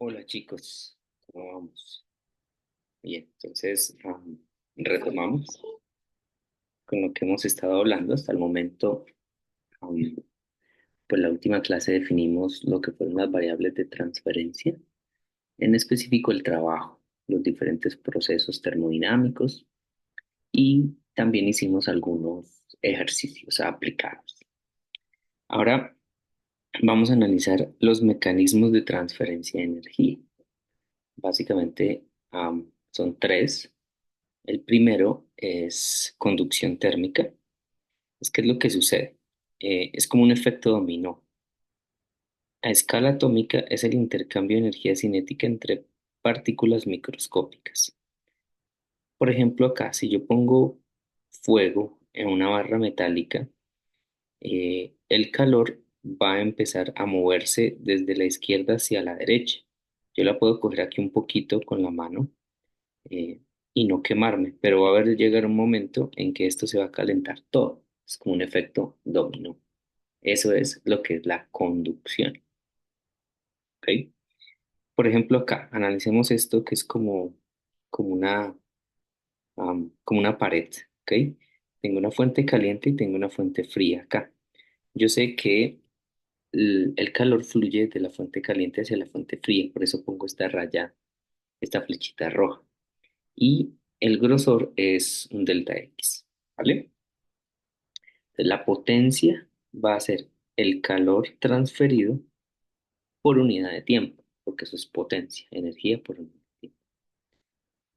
Hola chicos, ¿cómo vamos? Bien, entonces retomamos con lo que hemos estado hablando hasta el momento. am, pues la última clase definimos lo que fueron las variables de transferencia, en específico el trabajo, los diferentes procesos termodinámicos y también hicimos algunos ejercicios aplicados. Ahora vamos a analizar los mecanismos de transferencia de energía. Básicamente son tres. El primero es conducción térmica. ¿Qué es lo que sucede? Es como un efecto dominó. A escala atómica es el intercambio de energía cinética entre partículas microscópicas. Por ejemplo, acá, si yo pongo fuego en una barra metálica, el calor va a empezar a moverse desde la izquierda hacia la derecha. Yo la puedo coger aquí un poquito con la mano eh, y no quemarme, pero va a haber llegar un momento en que esto se va a calentar todo. Es como un efecto dominó. Eso es lo que es la conducción, ¿ok? Por ejemplo, acá, analicemos esto que es como como una pared, ¿ok? Tengo una fuente caliente y tengo una fuente fría acá. Yo sé que el calor fluye de la fuente caliente hacia la fuente fría, por eso pongo esta raya, esta flechita roja. Y el grosor es un delta X, ¿vale? Entonces, la potencia va a ser el calor transferido por unidad de tiempo, porque eso es potencia, energía por unidad de tiempo.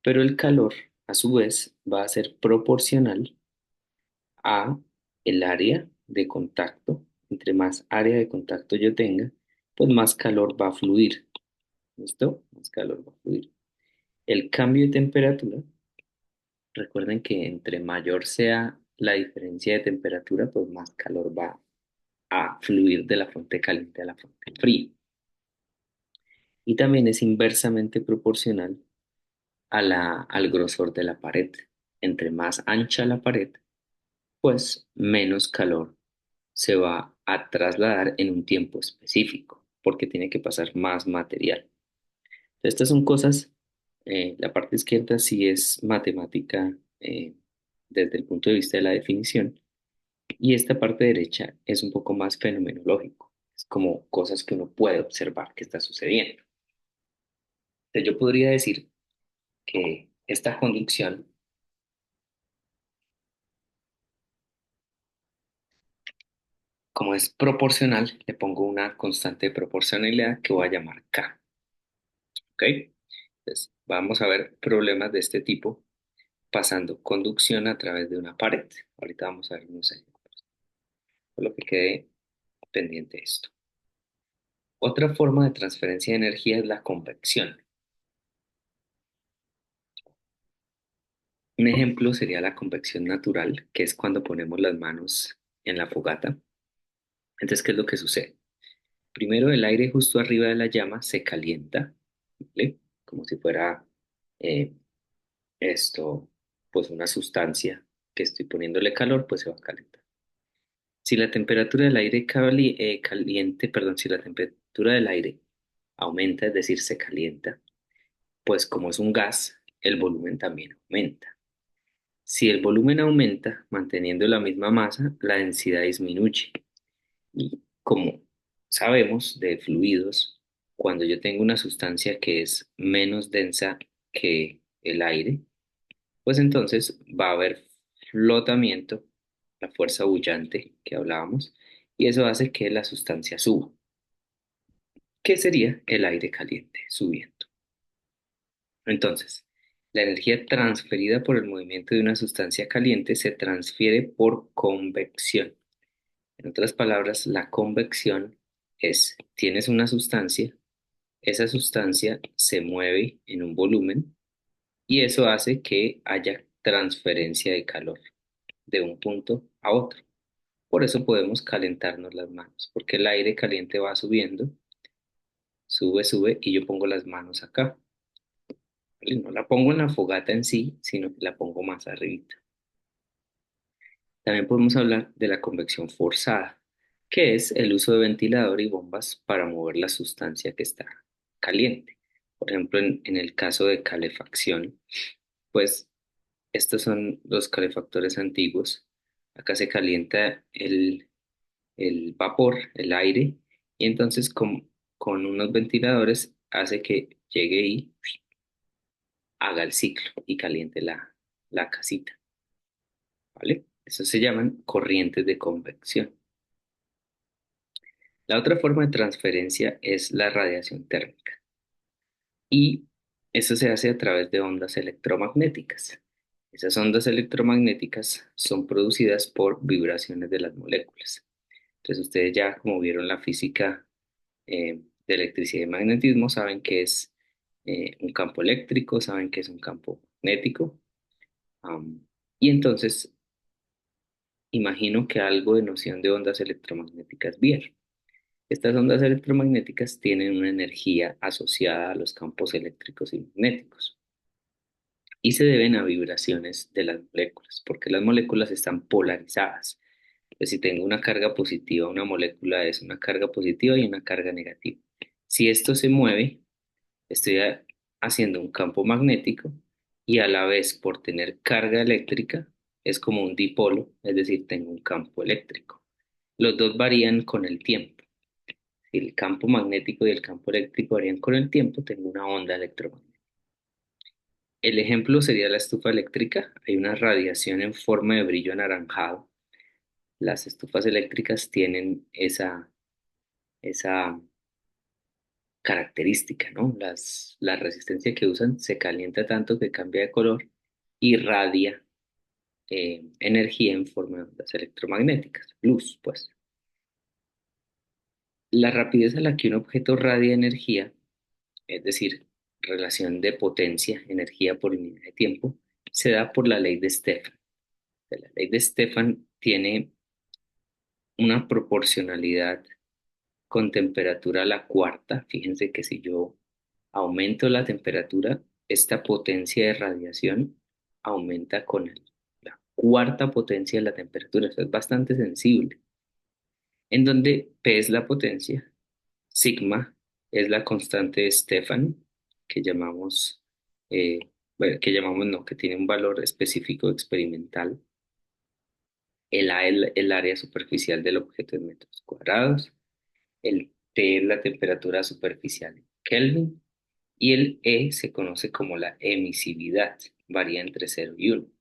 Pero el calor, a su vez, va a ser proporcional a el área de contacto. Entre más área de contacto yo tenga, pues más calor va a fluir. ¿Listo? Más calor va a fluir. El cambio de temperatura, recuerden que entre mayor sea la diferencia de temperatura, pues más calor va a fluir de la fuente caliente a la fuente fría. Y también es inversamente proporcional al grosor de la pared. Entre más ancha la pared, pues menos calor se va a trasladar en un tiempo específico, porque tiene que pasar más material. Estas son cosas, la parte izquierda sí es matemática desde el punto de vista de la definición, y esta parte derecha es un poco más fenomenológico. Es como cosas que uno puede observar que está sucediendo. Entonces yo podría decir que esta conducción, como es proporcional, le pongo una constante de proporcionalidad que voy a llamar K. ¿Ok? Entonces, vamos a ver problemas de este tipo pasando conducción a través de una pared. Ahorita vamos a ver unos ejemplos. Por lo que quede pendiente esto. Otra forma de transferencia de energía es la convección. Un ejemplo sería la convección natural, que es cuando ponemos las manos en la fogata. Entonces, ¿qué es lo que sucede? Primero, el aire justo arriba de la llama se calienta, ¿vale? Como si fuera eh, esto, pues una sustancia que estoy poniéndole calor, pues se va a calentar. Si la temperatura del aire caliente, perdón, si la temperatura del aire aumenta, es decir, se calienta, pues como es un gas, el volumen también aumenta. Si el volumen aumenta, manteniendo la misma masa, la densidad disminuye. Y como sabemos de fluidos, cuando yo tengo una sustancia que es menos densa que el aire, pues entonces va a haber flotamiento, la fuerza bullante que hablábamos, y eso hace que la sustancia suba. ¿Qué sería el aire caliente subiendo? Entonces, la energía transferida por el movimiento de una sustancia caliente se transfiere por convección. En otras palabras, la convección es, tienes una sustancia, esa sustancia se mueve en un volumen y eso hace que haya transferencia de calor de un punto a otro. Por eso podemos calentarnos las manos, porque el aire caliente va subiendo, sube, sube, y yo pongo las manos acá. ¿Vale? No la pongo en la fogata en sí, sino que la pongo más arribita. También podemos hablar de la convección forzada, que es el uso de ventilador y bombas para mover la sustancia que está caliente. Por ejemplo, en el caso de calefacción, pues estos son los calefactores antiguos. Acá se calienta el vapor, el aire, y entonces con unos ventiladores hace que llegue y haga el ciclo y caliente la casita, ¿vale? Eso se llaman corrientes de convección. La otra forma de transferencia es la radiación térmica y eso se hace a través de ondas electromagnéticas. Esas ondas electromagnéticas son producidas por vibraciones de las moléculas. Entonces ustedes ya como vieron la física de electricidad y magnetismo saben que es un campo eléctrico, saben que es un campo magnético. Y entonces imagino que algo de noción de ondas electromagnéticas vieron. Estas ondas electromagnéticas tienen una energía asociada a los campos eléctricos y magnéticos y se deben a vibraciones de las moléculas, porque las moléculas están polarizadas. Pues si tengo una carga positiva, una molécula es una carga positiva y una carga negativa. Si esto se mueve, estoy haciendo un campo magnético y a la vez por tener carga eléctrica es como un dipolo, es decir, tengo un campo eléctrico. Los dos varían con el tiempo. Si el campo magnético y el campo eléctrico varían con el tiempo, tengo una onda electromagnética. El ejemplo sería la estufa eléctrica. Hay una radiación en forma de brillo anaranjado. Las estufas eléctricas tienen esa característica, ¿no? La resistencia que usan se calienta tanto que cambia de color y radia energía en forma de ondas electromagnéticas, luz, pues. La rapidez a la que un objeto radia energía, es decir, relación de potencia, energía por unidad de tiempo, se da por la ley de Stefan. La ley de Stefan tiene una proporcionalidad con temperatura a la cuarta. Fíjense que si yo aumento la temperatura, esta potencia de radiación aumenta con la cuarta potencia de la temperatura. Eso es bastante sensible. En donde P es la potencia, sigma es la constante de Stefan, que llamamos, eh, bueno, que llamamos no, que tiene un valor específico experimental. El A es el área superficial del objeto en metros cuadrados. El T es la temperatura superficial en Kelvin. Y el E se conoce como la emisividad, varía entre 0 y 1.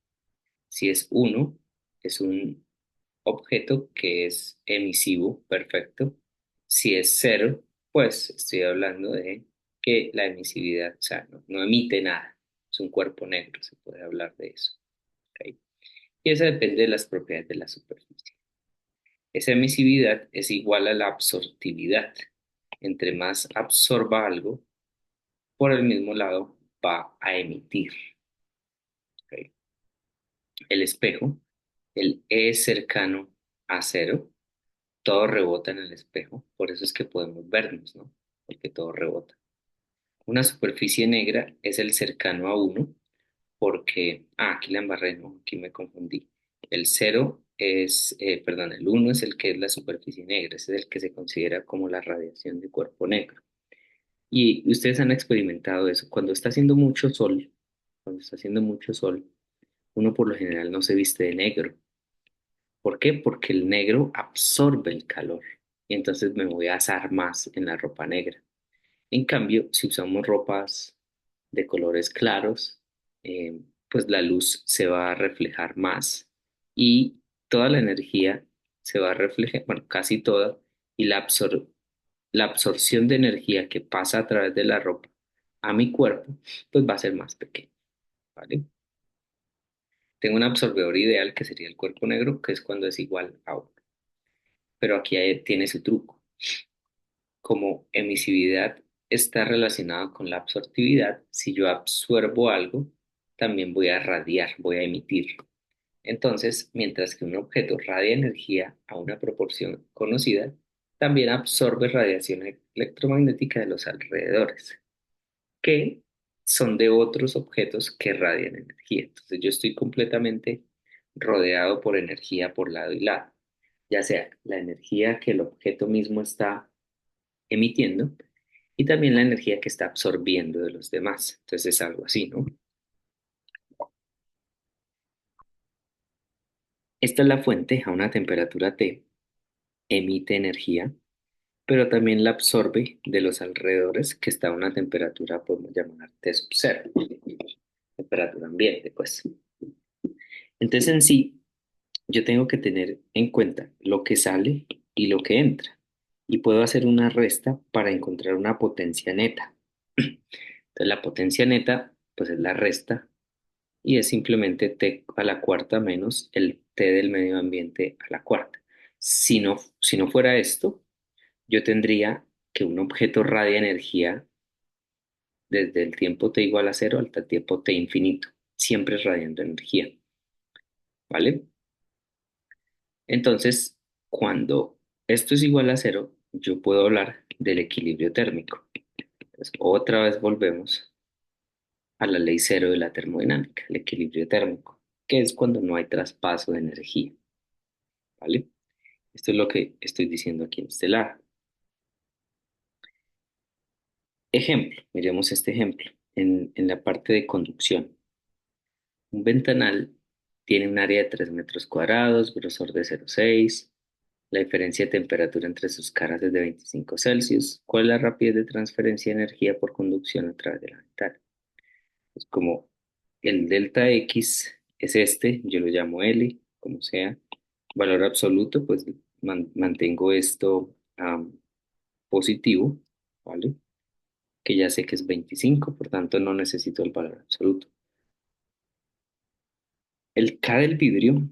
Si es 1, es un objeto que es emisivo, perfecto. Si es 0, pues estoy hablando de que la emisividad, o sea, no emite nada, es un cuerpo negro, se puede hablar de eso. ¿Ok? Y eso depende de las propiedades de la superficie. Esa emisividad es igual a la absortividad. Entre más absorba algo, por el mismo lado va a emitir. ¿Ok? El espejo, el E es cercano a 0, todo rebota en el espejo, por eso es que podemos vernos, ¿no? Porque todo rebota. Una superficie negra es el cercano a 1, porque, aquí la embarré, no, aquí me confundí. El 0 es, perdón, el 1 es el que es la superficie negra, ese es el que se considera como la radiación de cuerpo negro. Y ustedes han experimentado eso. Cuando está haciendo mucho sol, cuando está haciendo mucho sol, uno por lo general no se viste de negro. ¿Por qué? Porque el negro absorbe el calor y entonces me voy a asar más en la ropa negra. En cambio, si usamos ropas de colores claros, pues la luz se va a reflejar más y toda la energía se va a reflejar, bueno, casi toda, y la absorción de energía que pasa a través de la ropa a mi cuerpo, pues va a ser más pequeña, ¿vale? Tengo un absorbedor ideal que sería el cuerpo negro, que es cuando es igual a 1. Pero aquí tiene su truco. Como emisividad está relacionada con la absortividad, si yo absorbo algo, también voy a radiar, voy a emitir. Entonces, mientras que un objeto radia energía a una proporción conocida, también absorbe radiación electromagnética de los alrededores, que son de otros objetos que radian energía. Entonces, yo estoy completamente rodeado por energía por lado y lado, ya sea la energía que el objeto mismo está emitiendo y también la energía que está absorbiendo de los demás. Entonces es algo así, ¿no? Esta es la fuente a una temperatura T, emite energía, pero también la absorbe de los alrededores que está a una temperatura, podemos llamar T sub cero, temperatura ambiente, pues. Entonces en sí, yo tengo que tener en cuenta lo que sale y lo que entra. Y puedo hacer una resta para encontrar una potencia neta. Entonces la potencia neta, pues es la resta y es simplemente T a la cuarta menos el T del medio ambiente a la cuarta. Si no fuera esto, yo tendría que un objeto radia energía desde el tiempo t igual a cero hasta el tiempo t infinito, siempre radiando energía, ¿vale? Entonces, cuando esto es igual a cero, yo puedo hablar del equilibrio térmico. Entonces, otra vez volvemos a la ley cero de la termodinámica, el equilibrio térmico, que es cuando no hay traspaso de energía, ¿vale? Esto es lo que estoy diciendo aquí en este lado. Ejemplo, miremos este ejemplo en la parte de conducción. Un ventanal tiene un área de 3 metros cuadrados, grosor de 0,6. La diferencia de temperatura entre sus caras es de 25 Celsius. ¿Cuál es la rapidez de transferencia de energía por conducción a través de la ventana? Pues como el delta X es este, yo lo llamo L, como sea. Valor absoluto, pues mantengo esto positivo, ¿vale? Que ya sé que es 25, por tanto no necesito el valor absoluto. El K del vidrio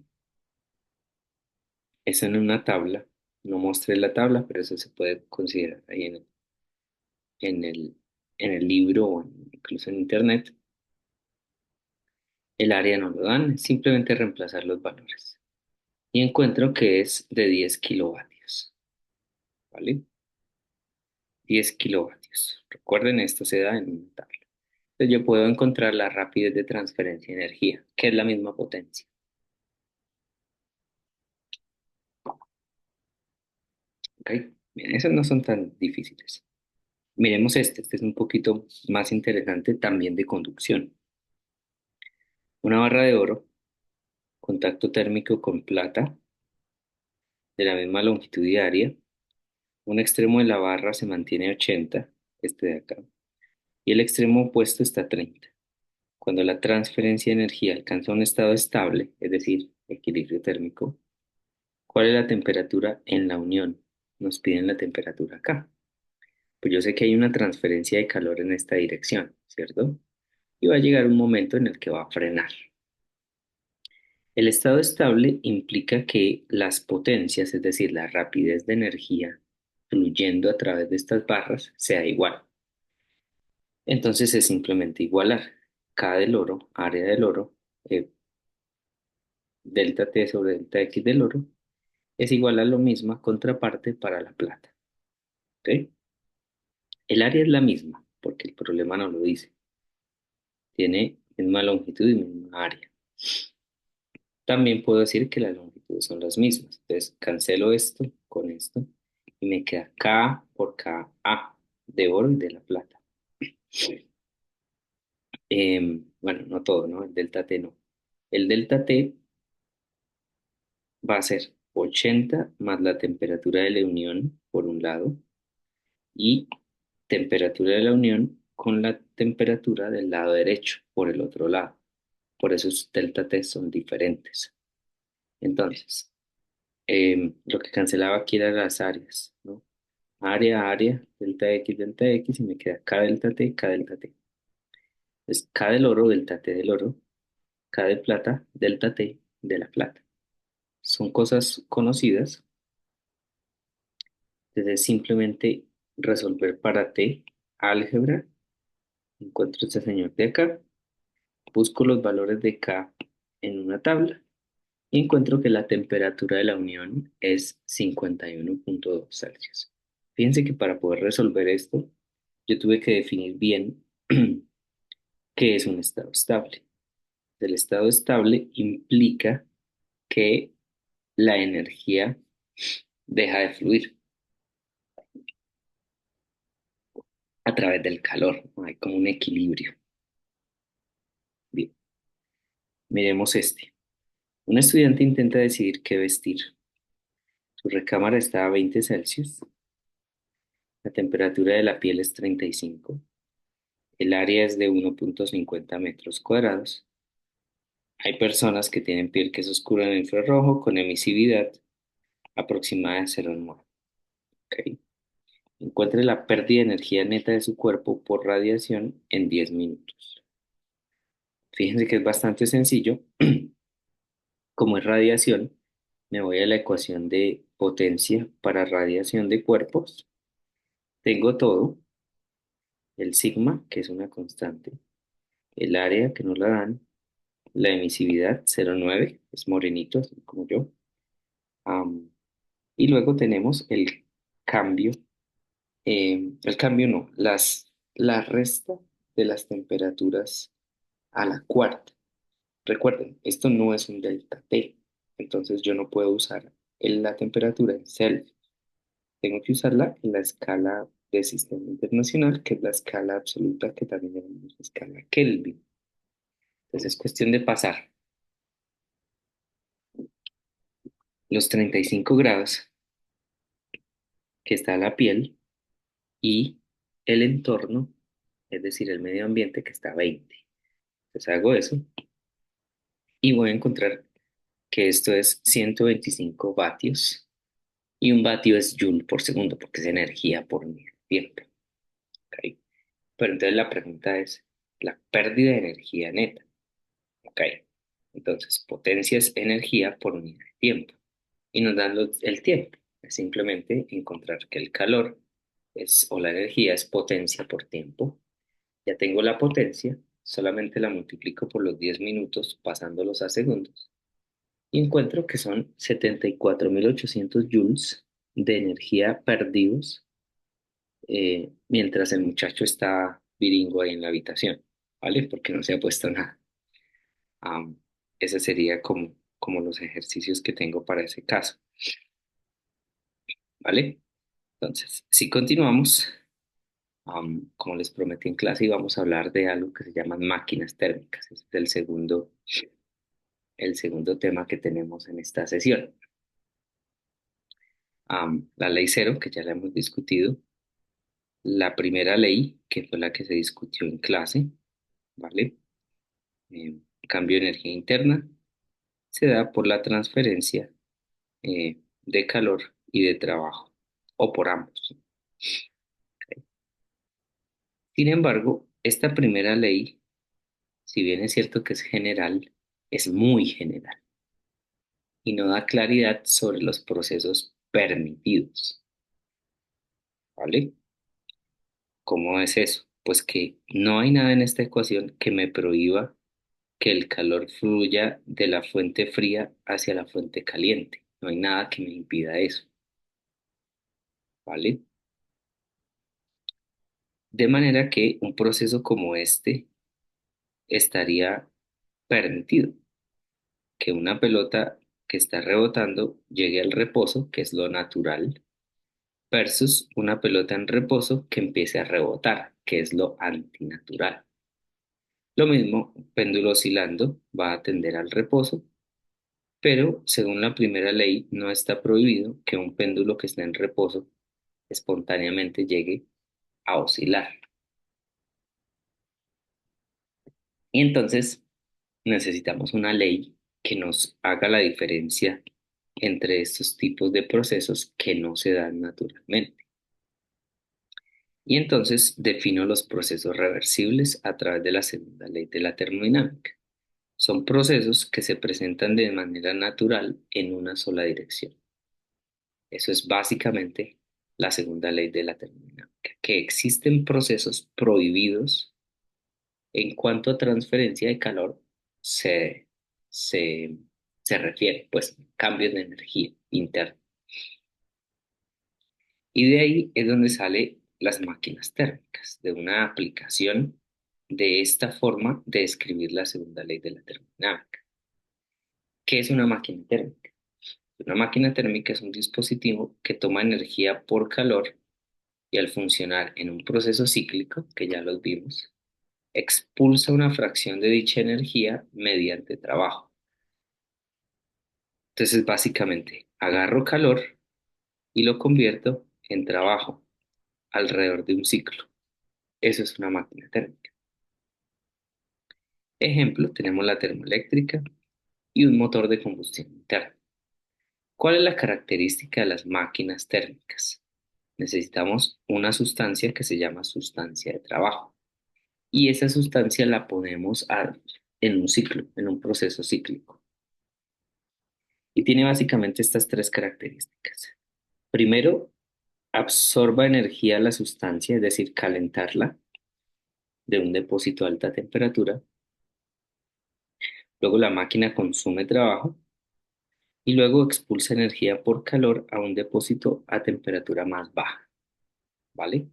es en una tabla, no mostré la tabla, pero eso se puede considerar ahí en el, en el libro o incluso en internet. El área no lo dan, es simplemente reemplazar los valores. Y encuentro que es de 10 kilovatios, ¿vale? 10 kilovatios. Recuerden, esto se da en una tabla. Entonces yo puedo encontrar la rapidez de transferencia de energía, que es la misma potencia. ¿Ok? Bien, esos no son tan difíciles. Miremos este es un poquito más interesante también de conducción. Una barra de oro, contacto térmico con plata, de la misma longitud y área. Un extremo de la barra se mantiene a 80, este de acá, y el extremo opuesto está a 30. Cuando la transferencia de energía alcanza un estado estable, es decir, equilibrio térmico, ¿cuál es la temperatura en la unión? Nos piden la temperatura acá. Pues yo sé que hay una transferencia de calor en esta dirección, ¿cierto? Y va a llegar un momento en el que va a frenar. El estado estable implica que las potencias, es decir, la rapidez de energía fluyendo a través de estas barras, sea igual. Entonces es simplemente igualar K del oro, área del oro, delta T sobre delta X del oro, es igual a lo misma contraparte para la plata. ¿Ok? El área es la misma, porque el problema no lo dice. Tiene misma longitud y misma área. También puedo decir que las longitudes son las mismas. Entonces cancelo esto con esto y me queda K por KA de oro y de la plata. Bueno, no todo, ¿no? El delta T no. El delta T va a ser 80 más la temperatura de la unión por un lado y temperatura de la unión con la temperatura del lado derecho por el otro lado. Por eso sus delta T son diferentes. Entonces, lo que cancelaba aquí eran las áreas, ¿no? Área, delta X y me queda K delta T, K delta T. Es K del oro, delta T del oro, K de plata, delta T de la plata. Son cosas conocidas, desde simplemente resolver para T álgebra, encuentro este señor de acá, busco los valores de K en una tabla y encuentro que la temperatura de la unión es 51,2 Celsius. Fíjense que para poder resolver esto, yo tuve que definir bien qué es un estado estable. El estado estable implica que la energía deja de fluir. a través del calor, ¿no? Hay como un equilibrio. Bien, miremos este. Un estudiante intenta decidir qué vestir. Su recámara está a 20 Celsius, la temperatura de la piel es 35, el área es de 1,50 metros cuadrados. Hay personas que tienen piel que es oscura en el infrarrojo con emisividad aproximada de 0,9. Ok. Encuentre la pérdida de energía neta de su cuerpo por radiación en 10 minutos. Fíjense que es bastante sencillo. Como es radiación, me voy a la ecuación de potencia para radiación de cuerpos. Tengo todo, el sigma, que es una constante, el área, que nos la dan, la emisividad, 0,9, es morenito, así como yo. Am, y luego tenemos cambio, el cambio no, la resta de las temperaturas a la cuarta. Recuerden, esto no es un delta T, entonces yo no puedo usar la temperatura en Celsius. Tengo que usarla en la escala de sistema internacional, que es la escala absoluta, que también llamamos escala Kelvin. Entonces es cuestión de pasar los 35 grados que está la piel y el entorno, es decir, el medio ambiente que está a 20. Entonces hago eso y voy a encontrar que esto es 125 vatios y un vatio es joule por segundo porque es energía por unidad de tiempo. ¿Ok? Pero entonces la pregunta es la pérdida de energía neta. ¿Ok? Entonces potencia es energía por unidad de tiempo y nos dan el tiempo. Es simplemente encontrar que el calor o la energía es potencia por tiempo. Ya tengo la potencia, solamente la multiplico por los 10 minutos pasándolos a segundos y encuentro que son 74.800 joules de energía perdidos mientras el muchacho está viringo ahí en la habitación, ¿vale? Porque no se ha puesto nada. Am, Ese sería como los ejercicios que tengo para ese caso, ¿vale? Entonces, si continuamos, como les prometí en clase, íbamos a hablar de algo que se llaman máquinas térmicas. Ese es el segundo tema que tenemos en esta sesión. La ley cero, que ya la hemos discutido. La primera ley, que fue la que se discutió en clase, ¿vale? Cambio de energía interna se da por la transferencia de calor y de trabajo, o por ambos. Sin embargo, esta primera ley, si bien es cierto que es general, es muy general y no da claridad sobre los procesos permitidos, ¿vale? ¿Cómo es eso? Pues que no hay nada en esta ecuación que me prohíba que el calor fluya de la fuente fría hacia la fuente caliente. No hay nada que me impida eso, ¿vale? De manera que un proceso como este estaría permitido, que una pelota que está rebotando llegue al reposo, que es lo natural, versus una pelota en reposo que empiece a rebotar, que es lo antinatural. Lo mismo, un péndulo oscilando va a tender al reposo, pero según la primera ley no está prohibido que un péndulo que esté en reposo espontáneamente llegue a oscilar. Y entonces necesitamos una ley que nos haga la diferencia entre estos tipos de procesos que no se dan naturalmente. Y entonces defino los procesos reversibles a través de la segunda ley de la termodinámica. Son procesos que se presentan de manera natural en una sola dirección. Eso es básicamente la segunda ley de la termodinámica, que existen procesos prohibidos en cuanto a transferencia de calor se, se, se refiere, pues cambios de energía interna. Y de ahí es donde salen las máquinas térmicas, de una aplicación de esta forma de escribir la segunda ley de la termodinámica. ¿Qué es una máquina térmica? Una máquina térmica es un dispositivo que toma energía por calor y al funcionar en un proceso cíclico, que ya los vimos, expulsa una fracción de dicha energía mediante trabajo. Entonces, básicamente, agarro calor y lo convierto en trabajo alrededor de un ciclo. Eso es una máquina térmica. Ejemplo, tenemos la termoeléctrica y un motor de combustión interna. ¿Cuál es la característica de las máquinas térmicas? Necesitamos una sustancia que se llama sustancia de trabajo y esa sustancia la ponemos en un ciclo, en un proceso cíclico. Y tiene básicamente estas tres características. Primero, absorba energía a la sustancia, es decir, calentarla de un depósito a alta temperatura. Luego la máquina consume trabajo y luego expulsa energía por calor a un depósito a temperatura más baja, ¿vale?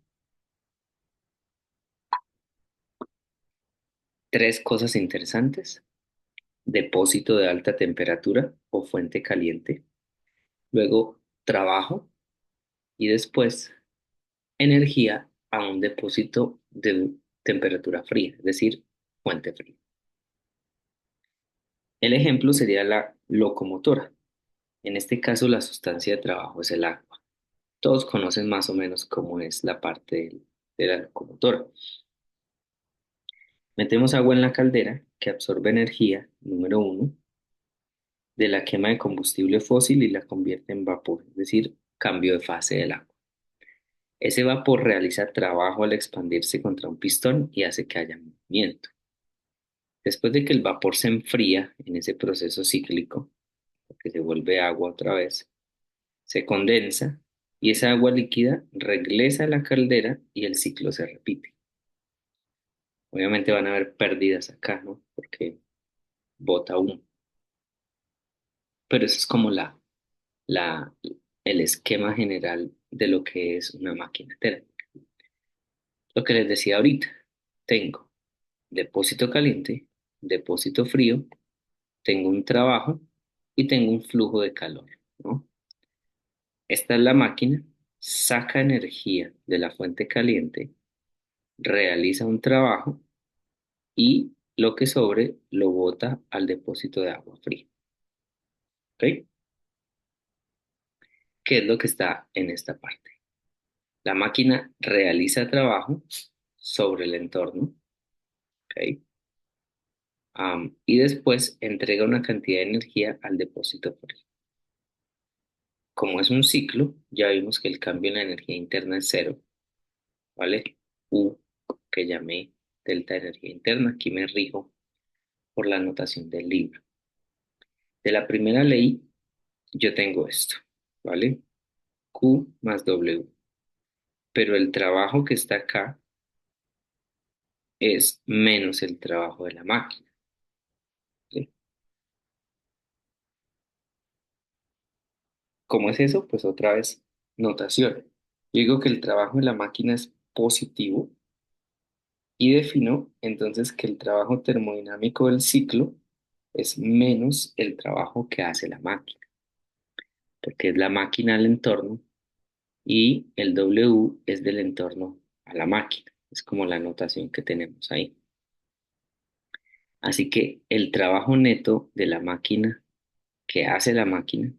Tres cosas interesantes: depósito de alta temperatura o fuente caliente, luego trabajo y después energía a un depósito de temperatura fría, es decir, fuente fría. El ejemplo sería la locomotora. En este caso, la sustancia de trabajo es el agua. Todos conocen más o menos cómo es la parte de la locomotora. Metemos agua en la caldera que absorbe energía, número uno, de la quema de combustible fósil y la convierte en vapor, es decir, cambio de fase del agua. Ese vapor realiza trabajo al expandirse contra un pistón y hace que haya movimiento. Después de que el vapor se enfría en ese proceso cíclico, que se vuelve agua otra vez, se condensa y esa agua líquida regresa a la caldera y el ciclo se repite. Obviamente van a haber pérdidas acá, ¿no? Porque bota humo. Pero eso es como la, el esquema general de lo que es una máquina térmica. Lo que les decía ahorita, tengo depósito caliente, depósito frío, tengo un trabajo y tengo un flujo de calor, ¿no? Esta es la máquina, saca energía de la fuente caliente, realiza un trabajo y lo que sobre lo bota al depósito de agua fría. ¿Ok? ¿Qué es lo que está en esta parte? La máquina realiza trabajo sobre el entorno, ¿ok? Y después entrega una cantidad de energía al depósito frío. Como es un ciclo, ya vimos que el cambio en la energía interna es cero, ¿vale? U, que llamé delta de energía interna, aquí me rijo por la notación del libro. De la primera ley, yo tengo esto, ¿vale? Q más W. Pero el trabajo que está acá es menos el trabajo de la máquina, ¿sí? ¿Cómo es eso? Pues otra vez, notación. Yo digo que el trabajo de la máquina es positivo y defino entonces que el trabajo termodinámico del ciclo es menos el trabajo que hace la máquina, porque es la máquina al entorno y el W es del entorno a la máquina. Es como la notación que tenemos ahí. Así que el trabajo neto de la máquina que hace la máquina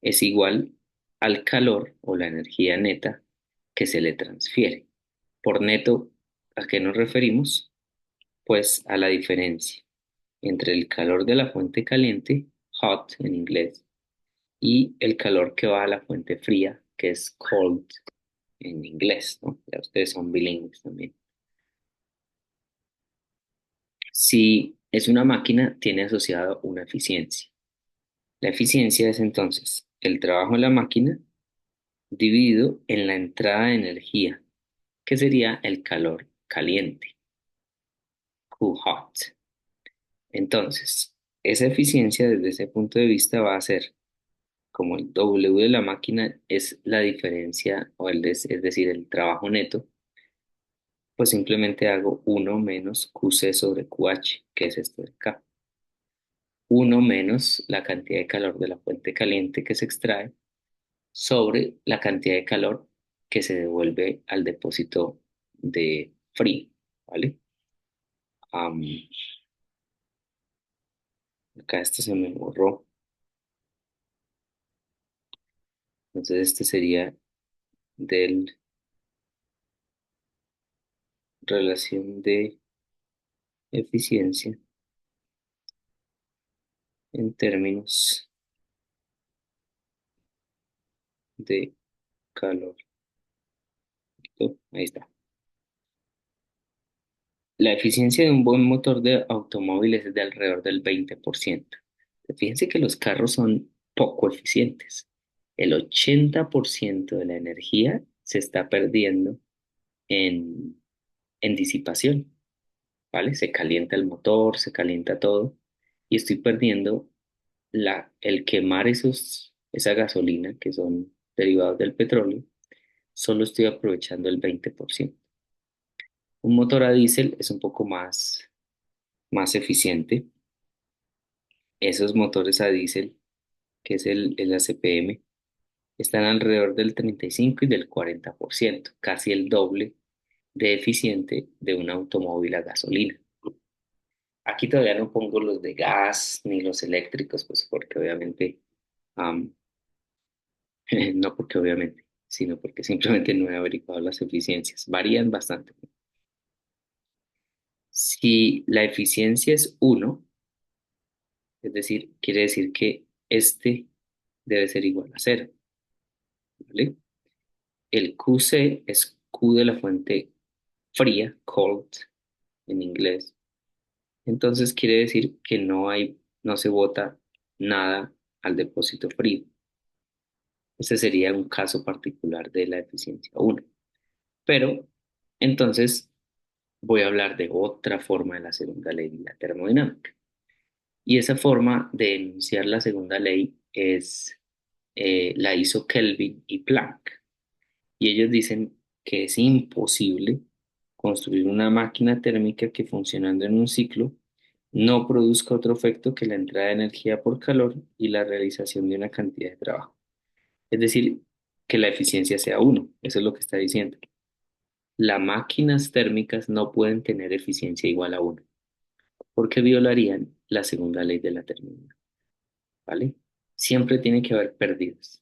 es igual al calor o la energía neta que se le transfiere. Por neto, ¿a qué nos referimos? Pues a la diferencia entre el calor de la fuente caliente, hot en inglés, y el calor que va a la fuente fría, que es cold en inglés, ¿no? Ya ustedes son bilingües también. Si es una máquina, tiene asociado una eficiencia. La eficiencia es entonces el trabajo de la máquina dividido en la entrada de energía, que sería el calor caliente, Q hot. Entonces, esa eficiencia desde ese punto de vista va a ser como el W de la máquina es la diferencia, es decir, el trabajo neto, pues simplemente hago uno menos QC sobre QH, que es esto de acá. Uno menos la cantidad de calor de la fuente caliente que se extrae sobre la cantidad de calor que se devuelve al depósito de frío, ¿vale? Am, Acá esto se me borró. Entonces este sería del relación de eficiencia en términos de calor. Ahí está. La eficiencia de un buen motor de automóviles es de alrededor del 20%. Fíjense que los carros son poco eficientes. El 80% de la energía se está perdiendo en, en disipación, ¿vale? Se calienta el motor, se calienta todo y estoy perdiendo el quemar esa gasolina que son derivados del petróleo, solo estoy aprovechando el 20%. Un motor a diésel es un poco más eficiente. Esos motores a diésel, que es el ACPM, están alrededor del 35 y del 40%, casi el doble de eficiente de un automóvil a gasolina. Aquí todavía no pongo los de gas ni los eléctricos, pues porque obviamente, am, no porque obviamente, sino porque simplemente no he averiguado las eficiencias. Varían bastante. Si la eficiencia es uno, es decir, quiere decir que este debe ser igual a cero, ¿vale? El QC es Q de la fuente fría, cold en inglés. Entonces quiere decir que no se bota nada al depósito frío. Este sería un caso particular de la eficiencia uno. Pero entonces voy a hablar de otra forma de la segunda ley de la termodinámica. Y esa forma de enunciar la segunda ley la hizo Kelvin y Planck. Y ellos dicen que es imposible construir una máquina térmica que funcionando en un ciclo no produzca otro efecto que la entrada de energía por calor y la realización de una cantidad de trabajo. Es decir, que la eficiencia sea uno. Eso es lo que está diciendo. Las máquinas térmicas no pueden tener eficiencia igual a uno, porque violarían la segunda ley de la termodinámica, ¿vale? Siempre tiene que haber pérdidas.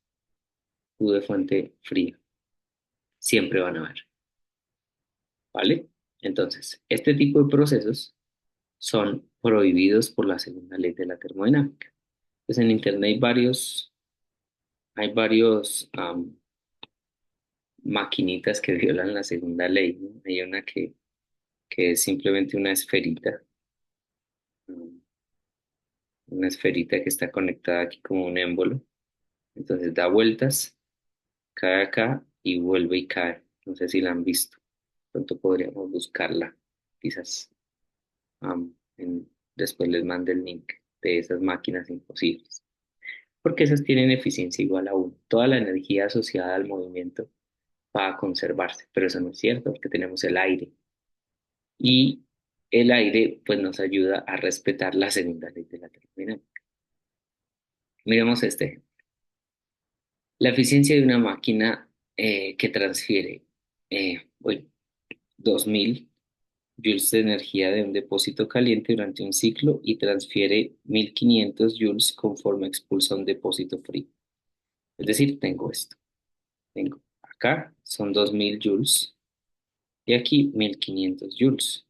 U de fuente fría. Siempre van a haber, ¿vale? Entonces, este tipo de procesos son prohibidos por la segunda ley de la termodinámica. Pues en Internet hay varios maquinitas que violan la segunda ley, ¿no? Hay una que es simplemente um, una esferita que está conectada aquí como un émbolo. Entonces da vueltas, cae acá y vuelve y cae. No sé si la han visto. Pronto podríamos buscarla, quizás. Después les mando el link de esas máquinas imposibles, porque esas tienen eficiencia igual a uno. Toda la energía asociada al movimiento va a conservarse, pero eso no es cierto porque tenemos el aire y el aire pues nos ayuda a respetar la segunda ley de la termodinámica. Miremos este. La eficiencia de una máquina que transfiere bueno, 2000 joules de energía de un depósito caliente durante un ciclo y transfiere 1500 joules conforme expulsa un depósito frío. Es decir, tengo esto. Tengo acá son 2000 joules y aquí 1500 joules.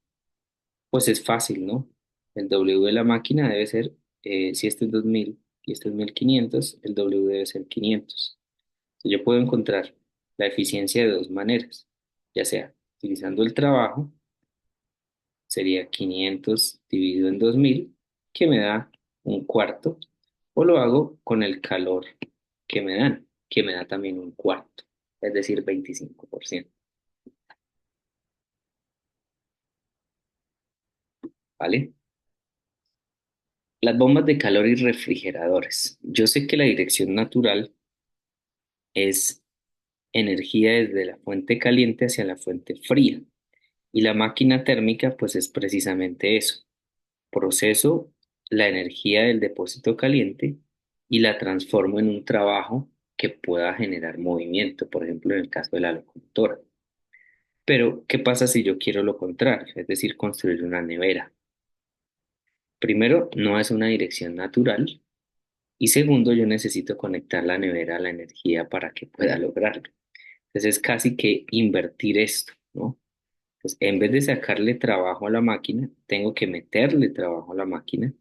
Pues es fácil, ¿no? El W de la máquina debe ser, si este es 2000 y este es 1500, el W debe ser 500. Yo puedo encontrar la eficiencia de dos maneras, ya sea utilizando el trabajo, sería 500 dividido en 2000, que me da un cuarto, o lo hago con el calor que me dan, que me da también un cuarto, es decir, 25%, ¿vale? Las bombas de calor y refrigeradores. Yo sé que la dirección natural es energía desde la fuente caliente hacia la fuente fría, y la máquina térmica pues es precisamente eso. Proceso la energía del depósito caliente y la transformo en un trabajo que pueda generar movimiento, por ejemplo, en el caso de la locomotora. Pero, ¿qué pasa si yo quiero lo contrario? Es decir, construir una nevera. Primero, no es una dirección natural. Y segundo, yo necesito conectar la nevera a la energía para que pueda lograrlo. Entonces, es casi que invertir esto, ¿no? Pues en vez de sacarle trabajo a la máquina, tengo que meterle trabajo a la máquina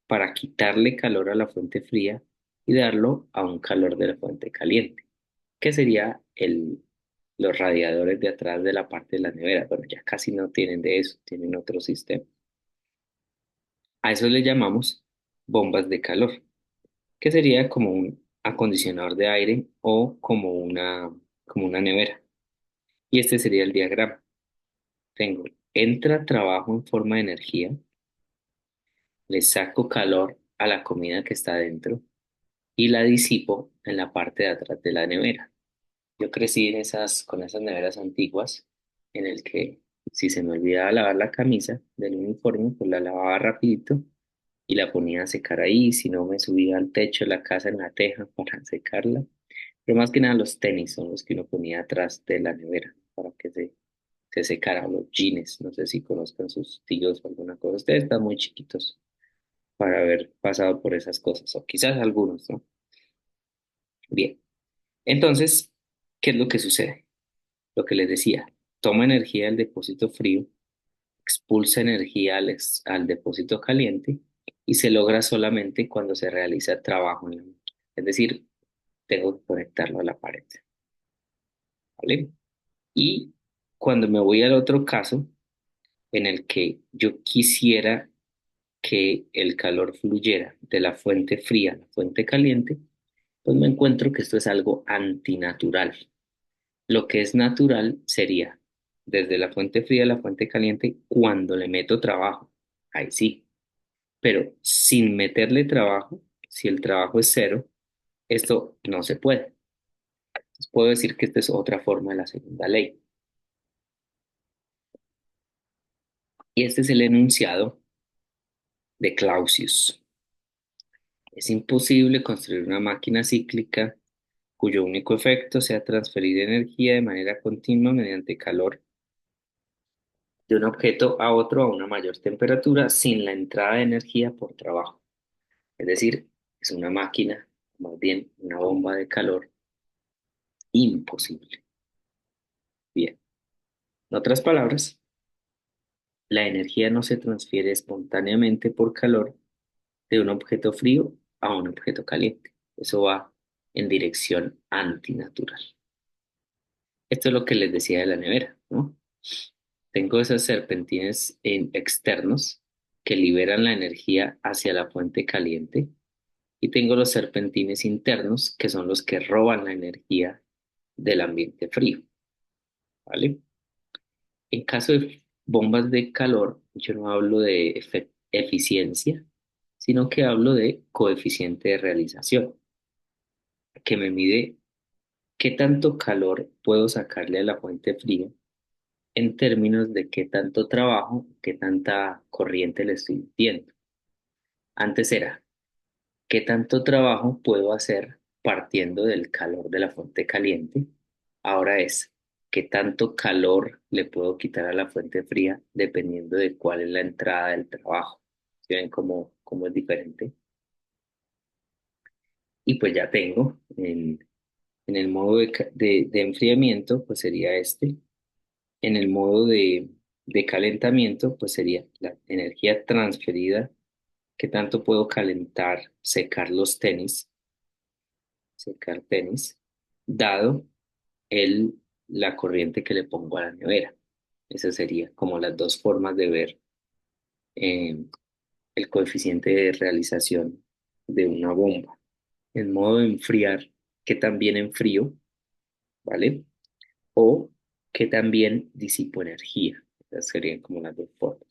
para quitarle calor a la fuente fría y darlo a un calor de la fuente caliente, que sería los radiadores de atrás de la parte de la nevera. Bueno, ya casi no tienen de eso, tienen otro sistema. A eso le llamamos bombas de calor, que sería como un acondicionador de aire o como una nevera. Y este sería el diagrama. Tengo, entra trabajo en forma de energía, le saco calor a la comida que está dentro y la disipo en la parte de atrás de la nevera. Yo crecí con esas neveras antiguas en el que si se me olvidaba lavar la camisa del uniforme, pues la lavaba rapidito y la ponía a secar ahí, si no me subía al techo de la casa en la teja para secarla. Pero más que nada los tenis son los que uno ponía atrás de la nevera para que se secaran los jeans. No sé si conozcan sus tíos o alguna cosa. Ustedes están muy chiquitos para haber pasado por esas cosas, o quizás algunos, ¿no? Bien, entonces, ¿qué es lo que sucede? Lo que les decía, toma energía del depósito frío, expulsa energía al depósito caliente y se logra solamente cuando se realiza trabajo en la máquina. Es decir, tengo que conectarlo a la pared, ¿vale? Y cuando me voy al otro caso, en el que yo quisiera que el calor fluyera de la fuente fría a la fuente caliente, pues me encuentro que esto es algo antinatural. Lo que es natural sería desde la fuente fría a la fuente caliente cuando le meto trabajo. Ahí sí, pero sin meterle trabajo, si el trabajo es cero, esto no se puede. Entonces puedo decir que esta es otra forma de la segunda ley. Y este es el enunciado de Clausius. Es imposible construir una máquina cíclica cuyo único efecto sea transferir energía de manera continua mediante calor de un objeto a otro a una mayor temperatura sin la entrada de energía por trabajo. Es decir, es una máquina, más bien una bomba de calor imposible. Bien, en otras palabras, la energía no se transfiere espontáneamente por calor de un objeto frío a un objeto caliente. Eso va en dirección antinatural. Esto es lo que les decía de la nevera, ¿no? Tengo esos serpentines externos que liberan la energía hacia la fuente caliente y tengo los serpentines internos que son los que roban la energía del ambiente frío, ¿vale? En caso de bombas de calor, yo no hablo de eficiencia, sino que hablo de coeficiente de realización, que me mide qué tanto calor puedo sacarle a la fuente fría en términos de qué tanto trabajo, qué tanta corriente le estoy metiendo. Antes era, ¿qué tanto trabajo puedo hacer partiendo del calor de la fuente caliente? Ahora es, ¿qué tanto calor le puedo quitar a la fuente fría dependiendo de cuál es la entrada del trabajo? ¿Sí ven cómo es diferente? Y pues ya tengo en el modo de enfriamiento, pues sería este. En el modo de calentamiento, pues sería la energía transferida, ¿qué tanto puedo calentar, secar tenis, dado el, la corriente que le pongo a la nevera? Esas serían como las dos formas de ver eh, el coeficiente de realización de una bomba. En modo de enfriar, que también enfrío, ¿vale? O que también disipo energía. Esas serían como las dos formas.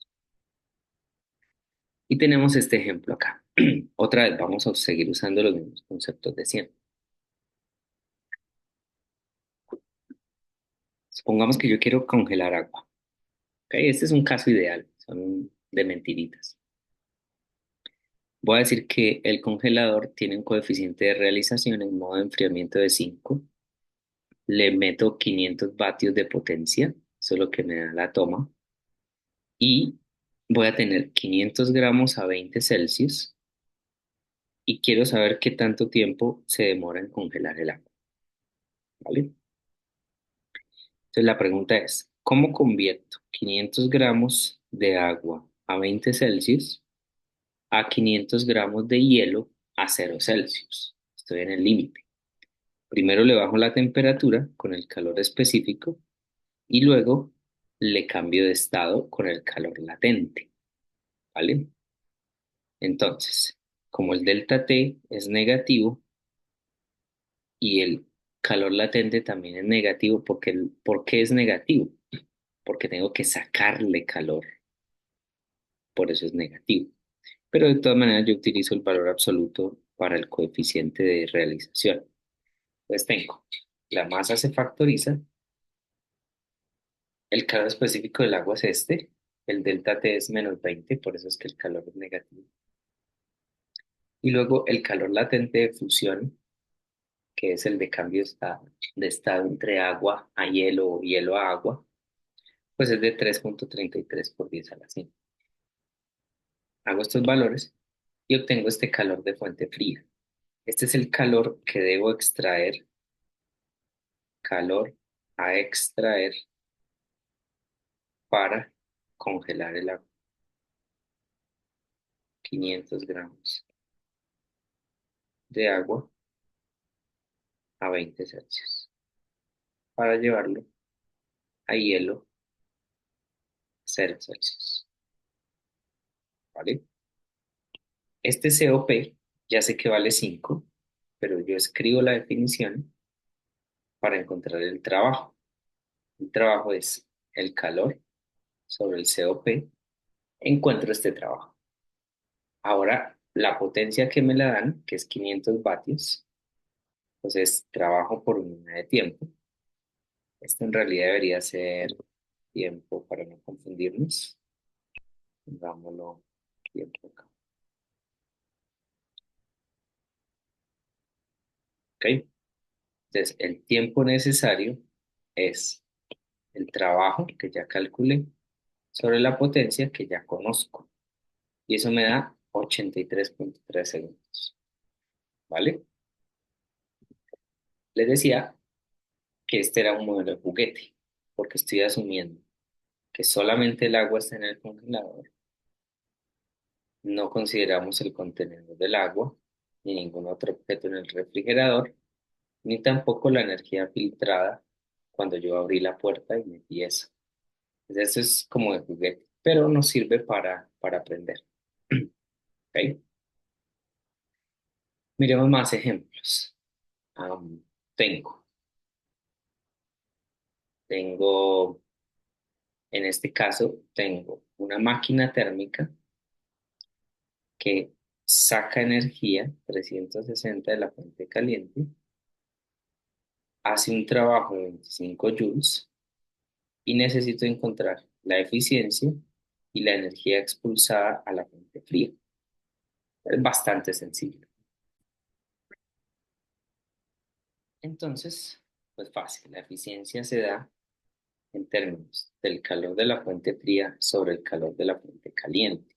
Y tenemos este ejemplo acá. Otra vez vamos a seguir usando los mismos conceptos de siempre. Supongamos que yo quiero congelar agua. ¿Ok? Este es un caso ideal, son de mentiritas. Voy a decir que el congelador tiene un coeficiente de realización en modo de enfriamiento de 5. Le meto 500 vatios de potencia, eso es lo que me da la toma, y voy a tener 500 gramos a 20 Celsius y quiero saber qué tanto tiempo se demora en congelar el agua, ¿vale? Entonces la pregunta es, ¿cómo convierto 500 gramos de agua a 20 Celsius a 500 gramos de hielo a 0 Celsius? Estoy en el límite. Primero le bajo la temperatura con el calor específico y luego le cambio de estado con el calor latente, ¿vale? Entonces, como el delta T es negativo y el calor latente también es negativo, ¿por qué es negativo? Porque tengo que sacarle calor, por eso es negativo. Pero de todas maneras yo utilizo el valor absoluto para el coeficiente de realización. Entonces tengo, la masa se factoriza, el calor específico del agua es este, el delta T es -20, por eso es que el calor es negativo. Y luego el calor latente de fusión, que es el de cambio de estado entre agua a hielo o hielo a agua, pues es de 3,33 por 10 a la 5. Hago estos valores y obtengo este calor de fuente fría. Este es el calor que debo extraer, calor a extraer para congelar el agua. 500 gramos de agua a 20 Celsius para llevarlo a hielo 0 Celsius. ¿Vale? Este COP ya sé que vale 5, pero yo escribo la definición para encontrar el trabajo. El trabajo es el calor sobre el COP. Encuentro este trabajo. Ahora, la potencia que me la dan, que es 500 vatios, pues es trabajo por unidad de tiempo. Esto en realidad debería ser tiempo para no confundirnos. Pongámoslo tiempo acá. ¿Ok? Entonces, el tiempo necesario es el trabajo que ya calculé sobre la potencia que ya conozco. Y eso me da 83,3 segundos. ¿Vale? Les decía que este era un modelo de juguete, porque estoy asumiendo que solamente el agua está en el congelador. No consideramos el contenedor del agua, ni ningún otro objeto en el refrigerador, ni tampoco la energía filtrada cuando yo abrí la puerta y metí eso. Entonces, eso es como de juguete, pero nos sirve para aprender. ¿Ok? Miremos más ejemplos. Am, tengo, tengo, en este caso, tengo una máquina térmica que saca energía 360 de la fuente caliente, hace un trabajo de 25 joules y necesito encontrar la eficiencia y la energía expulsada a la fuente fría. Es bastante sencillo. Entonces, pues fácil, la eficiencia se da en términos del calor de la fuente fría sobre el calor de la fuente caliente,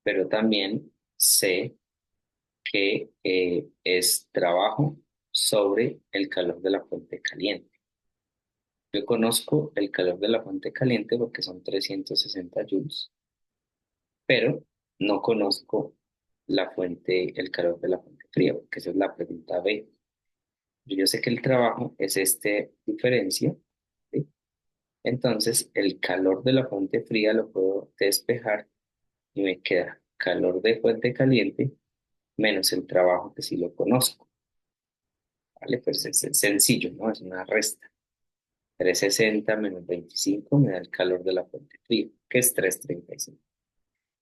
pero también sé que es trabajo sobre el calor de la fuente caliente. Yo conozco el calor de la fuente caliente porque son 360 joules, pero no conozco el calor de la fuente fría, porque esa es la pregunta B. Yo sé que el trabajo es esta diferencia, ¿sí? Entonces el calor de la fuente fría lo puedo despejar y me queda calor de fuente caliente menos el trabajo que sí lo conozco, ¿vale? Pues es sencillo, ¿no? Es una resta. 360 menos 25 me da el calor de la fuente fría, que es 335.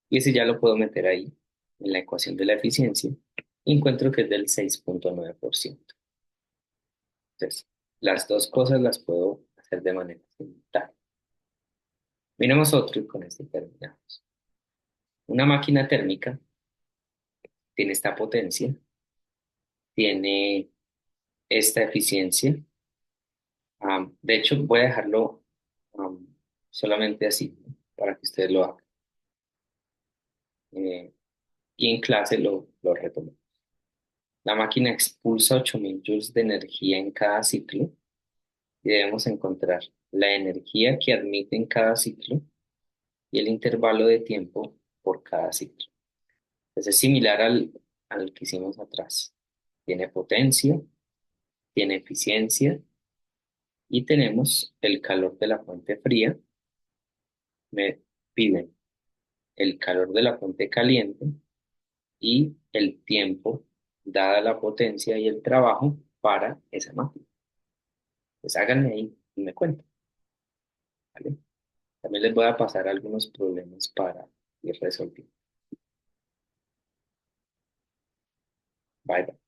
Y ese ya lo puedo meter ahí en la ecuación de la eficiencia y encuentro que es del 6,9%. Entonces, las dos cosas las puedo hacer de manera simultánea. Miremos otro y con este terminamos. Una máquina térmica tiene esta potencia, tiene esta eficiencia. De hecho, voy a dejarlo am, solamente así, ¿no? Para que ustedes lo hagan. Eh, y en clase lo retomo. La máquina expulsa 8000 joules de energía en cada ciclo y debemos encontrar la energía que admite en cada ciclo y el intervalo de tiempo por cada ciclo. Entonces es similar al que hicimos atrás. Tiene potencia, tiene eficiencia y tenemos el calor de la fuente fría. Me piden el calor de la fuente caliente y el tiempo, dada la potencia y el trabajo para esa máquina. Pues háganme ahí y me cuentan, ¿vale? También les voy a pasar algunos problemas para ir resolviendo. Bye, bye.